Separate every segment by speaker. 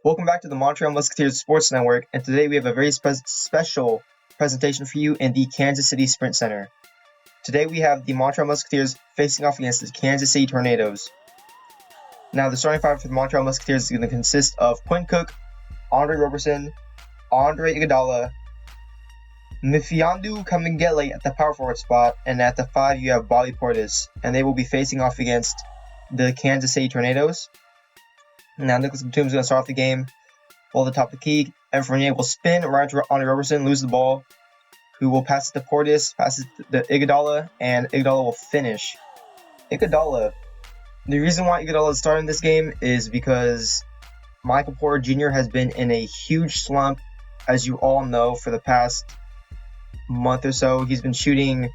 Speaker 1: Welcome back to the Montreal Musketeers Sports Network, and today we have a very special presentation for you in the Kansas City Sprint Center. Today we have the Montreal Musketeers facing off against the Kansas City Tornadoes. Now, the starting five for the Montreal Musketeers is going to consist of Quinn Cook, Andre Roberson, Andre Igoudala, Mfiondu Kamengele at the power forward spot, and at the 5 you have Bobby Portis, and they will be facing off against the Kansas City Tornadoes. Now, Nicholas Batum is going to start off the game. Ball at the top of the key. Evan Fournier will spin right to Andre Roberson, lose the ball, who will pass it to Portis, passes to Igoudala, and Igoudala will finish. Igoudala. The reason why Igoudala is starting this game is because Michael Porter Jr. has been in a huge slump, as you all know, for the past month or so. He's been shooting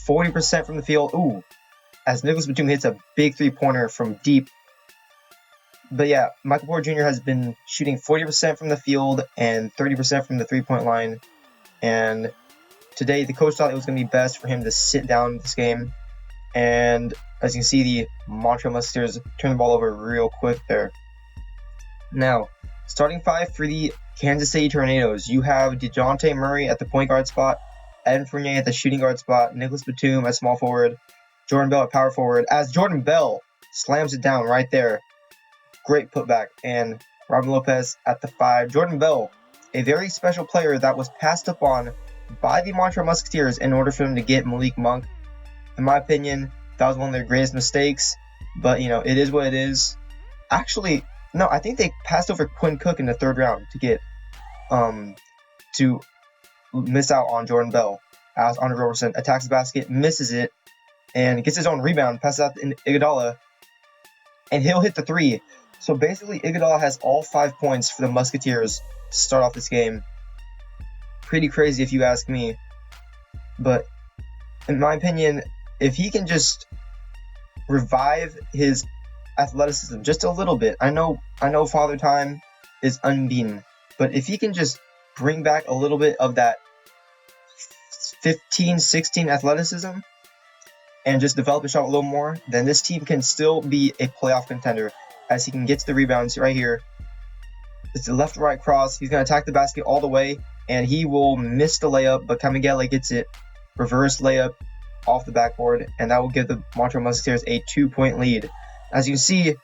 Speaker 1: 40% from the field. As Nicholas Batum hits a big three-pointer from deep. But yeah, Michael Porter Jr. has been shooting 40% from the field and 30% from the three-point line. And today, the coach thought it was going to be best for him to sit down this game. And as you can see, the Montreal Musketeers turn the ball over real quick there. Now, starting five for the Kansas City Tornadoes, you have DeJounte Murray at the point guard spot, Evan Fournier at the shooting guard spot, Nicholas Batum at small forward, Jordan Bell at power forward, as Jordan Bell slams it down right there. Great putback, and Robin Lopez at the 5. Jordan Bell, a very special player that was passed up on by the Montreal Musketeers in order for them to get Malik Monk. In my opinion, that was one of their greatest mistakes, but it is what it is. Actually, no, I think they passed over Quinn Cook in the 3rd round to get to miss out on Jordan Bell, as Andre Roberson attacks the basket, misses it, and gets his own rebound, passes out to Igoudala, and he'll hit the 3. So basically, Igoudala has all 5 points for the Musketeers to start off this game. Pretty crazy if you ask me. But in my opinion, if he can just revive his athleticism just a little bit. I know Father Time is unbeaten. But if he can just bring back a little bit of that 15, 16 athleticism and just develop a shot a little more, then this team can still be a playoff contender. As he can get to the rebounds right here. It's a left-to-right cross. He's going to attack the basket all the way, and he will miss the layup, but Kamengele gets it. Reverse layup off the backboard, and that will give the Montreal Musketeers a 2-point lead. As you can see,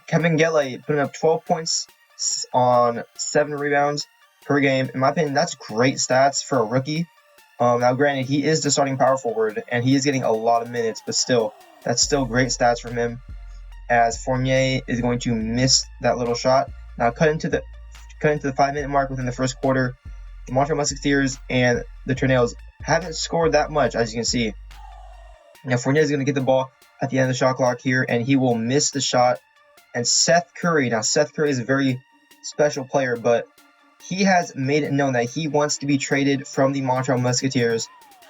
Speaker 1: Kamengele putting up 12 points on 7 rebounds per game. In my opinion, that's great stats for a rookie. Now, granted, he is the starting power forward, and he is getting a lot of minutes, but still, that's still great stats from him. As Fournier is going to miss that little shot. Now cut into the 5-minute mark within the first quarter. The Montreal Musketeers and the Tornadoes haven't scored that much, as you can see. Now Fournier is going to get the ball at the end of the shot clock here, and he will miss the shot. And Seth Curry is a very special player, but he has made it known that he wants to be traded from the Montreal Musketeers.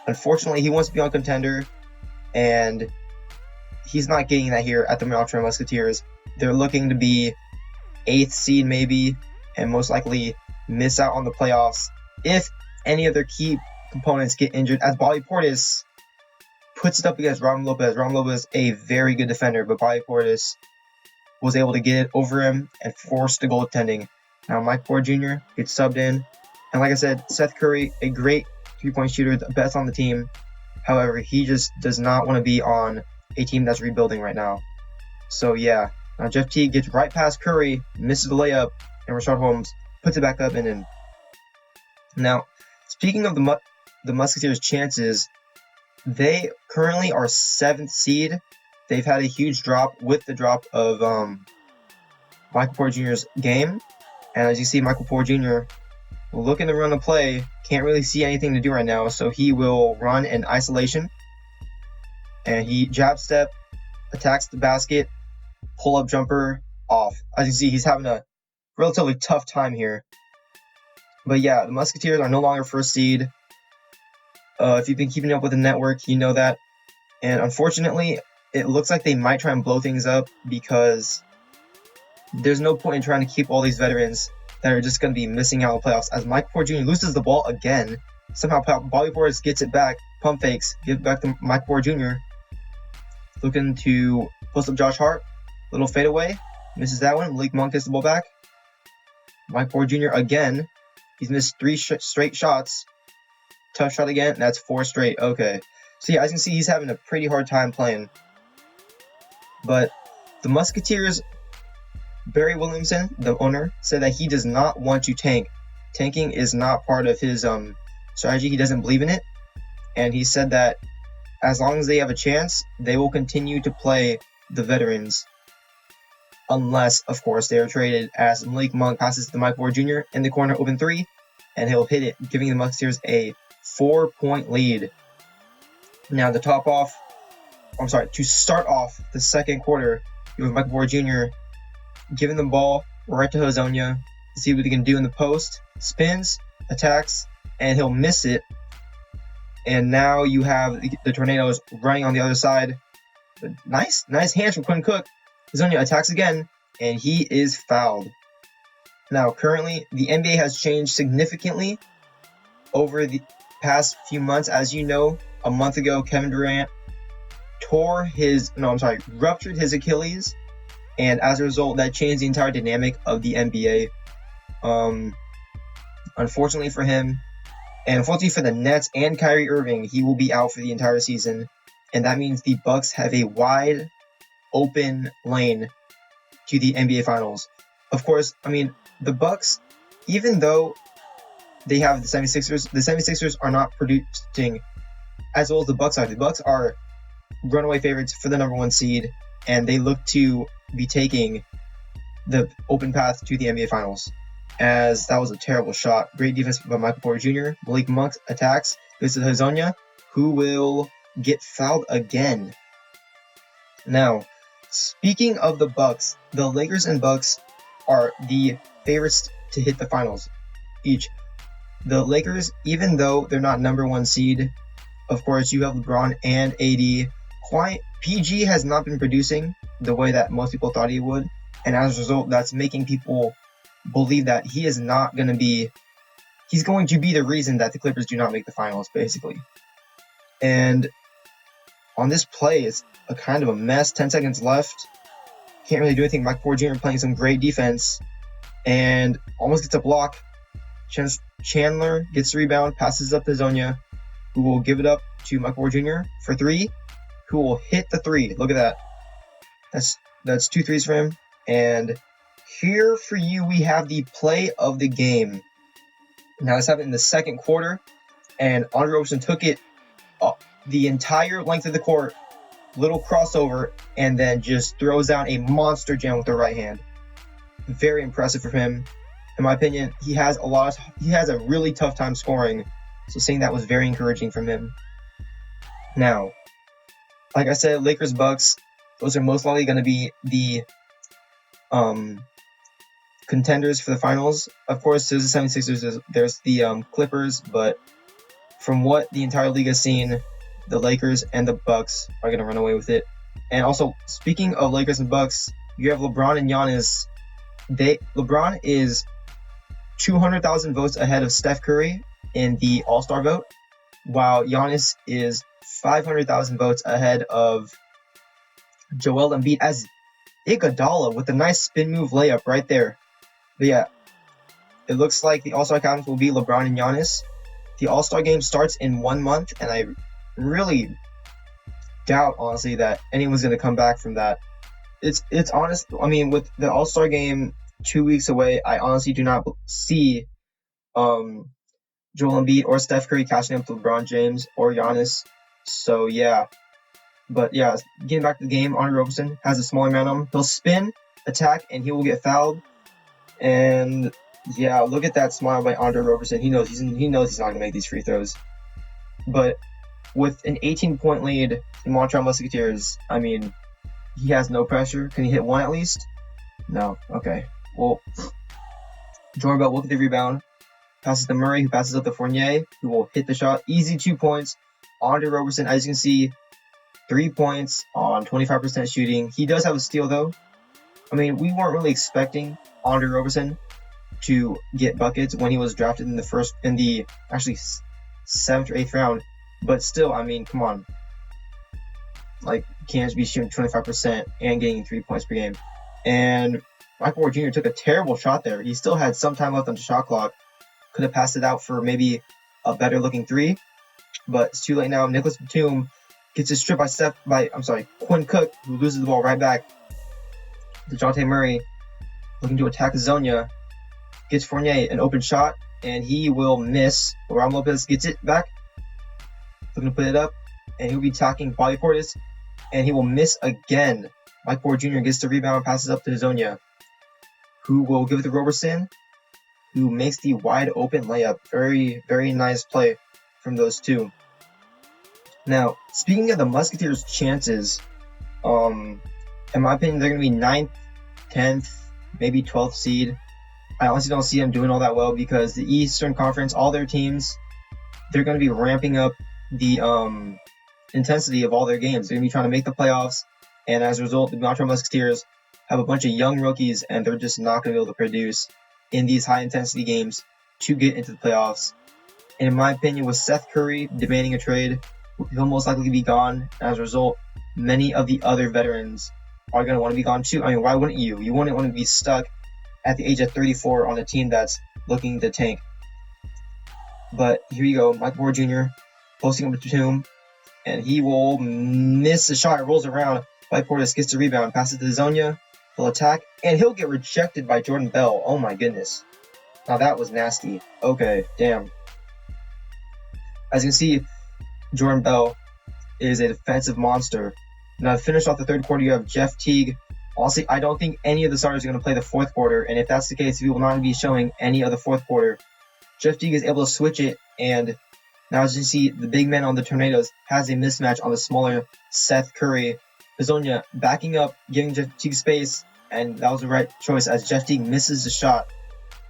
Speaker 1: Unfortunately, he wants to be on contender, and he's not getting that here at the Montreal Musketeers. They're looking to be 8th seed maybe, and most likely miss out on the playoffs if any of their key components get injured, as Bobby Portis puts it up against Robin Lopez. Robin Lopez, a very good defender, but Bobby Portis was able to get it over him and force the goaltending. Now Mike Porter Jr. gets subbed in, and like I said, Seth Curry, a great 3-point shooter, the best on the team. However, he just does not want to be on a team that's rebuilding right now. So yeah, now Jeff Teague gets right past Curry, misses the layup, and Rashard Holmes puts it back up and in. Now, speaking of the Musketeers' chances, they currently are 7th seed. They've had a huge drop with the drop of Michael Porter Jr.'s game. And as you see, Michael Porter Jr. looking to run a play, can't really see anything to do right now, so he will run in isolation. And he jab step, attacks the basket, pull-up jumper, off. As you see, he's having a relatively tough time here. But yeah, the Musketeers are no longer 1st seed. If you've been keeping up with the network, you know that. And unfortunately, it looks like they might try and blow things up because there's no point in trying to keep all these veterans that are just going to be missing out on the playoffs. As Mike Porter Jr. loses the ball again, somehow Bobby Portis gets it back, pump fakes, give it back to Mike Porter Jr. Looking to post up Josh Hart. Little fadeaway. Misses that one. Malik Monk gets the ball back. Mike Porter Jr. again. He's missed 3 straight shots. Tough shot again. That's 4 straight. Okay. So yeah, as you can see, he's having a pretty hard time playing. But the Musketeers, Barry Williamson, the owner, said that he does not want to tank. Tanking is not part of his strategy. He doesn't believe in it. And he said that as long as they have a chance, they will continue to play the veterans. Unless, of course, they are traded, as Malik Monk passes to Mike Porter Jr. in the corner, open 3, and he'll hit it, giving the Musketeers a 4-point lead. Now, to start off the second quarter, you have Mike Porter Jr. giving the ball right to Hezonja to see what he can do in the post. Spins, attacks, and he'll miss it. And now you have the Tornadoes running on the other side. But nice hands from Quinn Cook. Hezonja attacks again, and he is fouled. Now, currently, the NBA has changed significantly over the past few months. As you know, a month ago, Kevin Durant ruptured his Achilles, and as a result, that changed the entire dynamic of the NBA. Unfortunately for him, and unfortunately for the Nets and Kyrie Irving, he will be out for the entire season, and that means the Bucks have a wide open lane to the NBA Finals. Of course, I mean, the Bucks, even though they have the 76ers are not producing as well as the Bucks are. The Bucks are runaway favorites for the number 1 seed, and they look to be taking the open path to the NBA Finals. As that was a terrible shot. Great defense by Michael Porter Jr. Malik Monk attacks. Goes to Hezonja, who will get fouled again. Now, speaking of the Bucks, the Lakers and Bucks are the favorites to hit the finals each. The Lakers, even though they're not number 1 seed, of course, you have LeBron and AD. PG has not been producing the way that most people thought he would, and as a result, that's making people believe that he's going to be the reason that the Clippers do not make the finals, basically. And on this play, it's a kind of a mess. 10 seconds left. Can't really do anything. Mike Porter Jr. playing some great defense and almost gets a block. Chandler gets the rebound, passes up to Hezonja, who will give it up to Mike Porter Jr. for 3, who will hit the 3. Look at that. That's 2 threes for him. And here for you, we have the play of the game. Now, this happened in the second quarter, and Andre Roberson took it the entire length of the court, little crossover, and then just throws down a monster jam with the right hand. Very impressive for him. In my opinion, he has a really tough time scoring, so seeing that was very encouraging from him. Now, like I said, Lakers, Bucks, those are most likely going to be the contenders for the finals. Of course, there's the 76ers, there's the Clippers, but from what the entire league has seen, the Lakers and the Bucks are going to run away with it. And also, speaking of Lakers and Bucks, you have LeBron and Giannis. LeBron is 200,000 votes ahead of Steph Curry in the All-Star vote, while Giannis is 500,000 votes ahead of Joel Embiid, as Igoudala with a nice spin move layup right there. But yeah, it looks like the All-Star captains will be LeBron and Giannis. The All-Star game starts in 1 month, and I really doubt, honestly, that anyone's going to come back from that. It's honest. I mean, with the All-Star game 2 weeks away, I honestly do not see Joel Embiid or Steph Curry catching up to LeBron James or Giannis. So yeah. But yeah, getting back to the game, Andre Roberson has a smaller man on him. He'll spin, attack, and he will get fouled. And yeah, look at that smile by Andre Roberson. He knows he's not going to make these free throws. But with an 18-point lead, the Montreal Musketeers, I mean, he has no pressure. Can he hit one at least? No. Okay. Well, Jordan Bell will get the rebound. Passes to Murray, who passes up to Fournier, who will hit the shot. Easy 2 points. Andre Roberson, as you can see, 3 points on 25% shooting. He does have a steal, though. I mean, we weren't really expecting Andre Roberson to get buckets when he was drafted in the 7th or 8th round. But still, I mean, come on. Like, you can't just be shooting 25% and getting 3 points per game. And Michael Ward Jr. took a terrible shot there. He still had some time left on the shot clock. Could have passed it out for maybe a better looking three, but it's too late now. Nicholas Batum gets his strip by Quinn Cook, who loses the ball right back. DeJounte Murray looking to attack Zonia, gets Fournier an open shot, and he will miss. Raul Lopez gets it back, looking to put it up, and he'll be attacking Bobby Portis, and he will miss again. Mike Ward Jr. gets the rebound and passes up to Zonia, who will give it to Roberson, who makes the wide open layup. Very, very nice play from those two. Now, speaking of the Musketeers' chances, in my opinion, they're going to be 9th, 10th, maybe 12th seed. I honestly don't see them doing all that well because the Eastern Conference, all their teams, they're going to be ramping up the intensity of all their games. They're going to be trying to make the playoffs, and as a result, the Montreal Musketeers have a bunch of young rookies, and they're just not going to be able to produce in these high-intensity games to get into the playoffs. And in my opinion, with Seth Curry demanding a trade, he'll most likely be gone. As a result, many of the other veterans are going to want to be gone too. I mean, why wouldn't you? You wouldn't want to be stuck at the age of 34 on a team that's looking to tank. But here you go, Mike Ward Jr. posting up with Batum, and he will miss the shot. It rolls around. Mike Portis gets the rebound, passes to Zonia. He'll attack, and he'll get rejected by Jordan Bell. Oh my goodness. Now that was nasty. Okay, damn. As you can see, Jordan Bell is a defensive monster. Now to finish off the third quarter, you have Jeff Teague. Honestly, I don't think any of the starters are going to play the fourth quarter, and if that's the case, we will not be showing any of the fourth quarter. Jeff Teague is able to switch it, and now as you see, the big man on the Tornadoes has a mismatch on the smaller Seth Curry. Zonia backing up, giving Jeff Teague space, and that was the right choice as Jeff Teague misses the shot.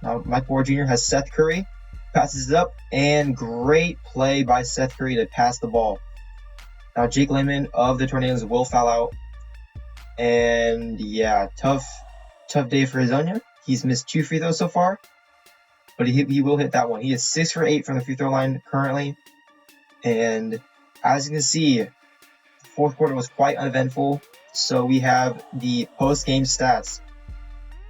Speaker 1: Now Mike Ward Jr. has Seth Curry, passes it up, and great play by Seth Curry to pass the ball. Now Jake Layman of the Tornadoes will foul out, and yeah, tough day for Zonia. He's missed 2 free throws so far, but he will hit that one. He is 6 for 8 from the free throw line currently, and as you can see, fourth quarter was quite uneventful, so we have the post-game stats.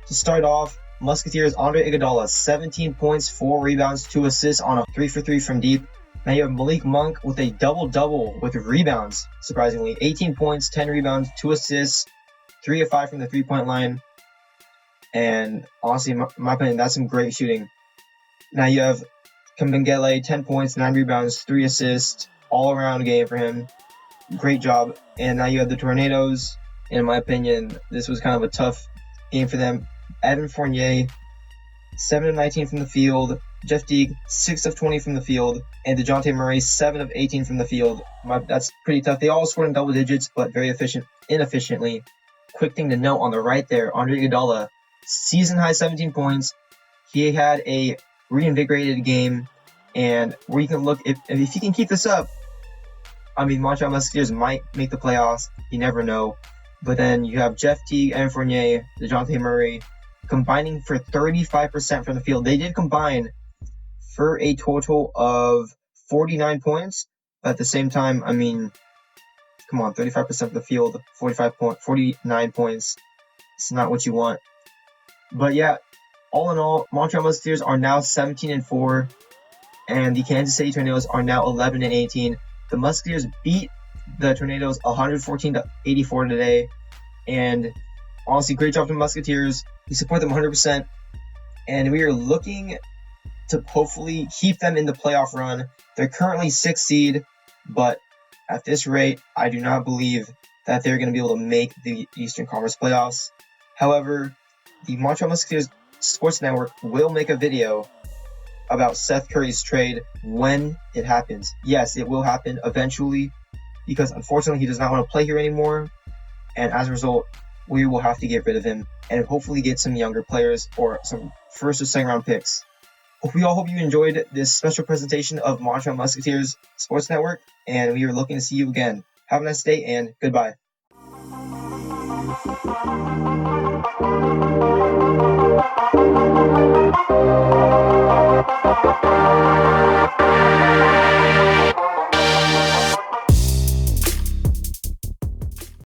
Speaker 1: To start off, Musketeers, Andre Igoudala, 17 points, 4 rebounds, 2 assists on a 3 for 3 from deep. Now you have Malik Monk with a double-double with rebounds, surprisingly. 18 points, 10 rebounds, 2 assists, 3 of 5 from the three-point line. And honestly, in my opinion, that's some great shooting. Now you have Kambengele, 10 points, 9 rebounds, 3 assists, all-around game for him. Great job. And now you have the Tornadoes. In my opinion, this was kind of a tough game for them. Evan Fournier, 7 of 19 from the field. Jeff Teague, 6 of 20 from the field. And DeJounte Murray, 7 of 18 from the field. That's pretty tough. They all scored in double digits, but very inefficiently. Quick thing to note on the right there, Andre Iguodala, season high 17 points. He had a reinvigorated game, and where you can look, if he can keep this up, I mean, Montreal Musketeers might make the playoffs. You never know. But then you have Jeff Teague, Evan Fournier, DeJounte Murray combining for 35% from the field. They did combine for a total of 49 points. But at the same time, I mean, come on, 35% of the field, 49 points. It's not what you want. But yeah, all in all, Montreal Musketeers are now 17-4, and the Kansas City Tornadoes are now 11-18. The Musketeers beat the Tornadoes 114-84 today, and honestly, great job to the Musketeers. We support them 100%, and we are looking to hopefully keep them in the playoff run. They're currently 6th seed, but at this rate, I do not believe that they're going to be able to make the Eastern Conference playoffs. However, the Montreal Musketeers Sports Network will make a video about Seth Curry's trade when it happens. Yes, it will happen eventually, because unfortunately he does not want to play here anymore, and as a result, we will have to get rid of him and hopefully get some younger players or some first or second round picks. We all hope you enjoyed this special presentation of Montreal Musketeers Sports Network, and we are looking to see you again. Have a nice day and goodbye.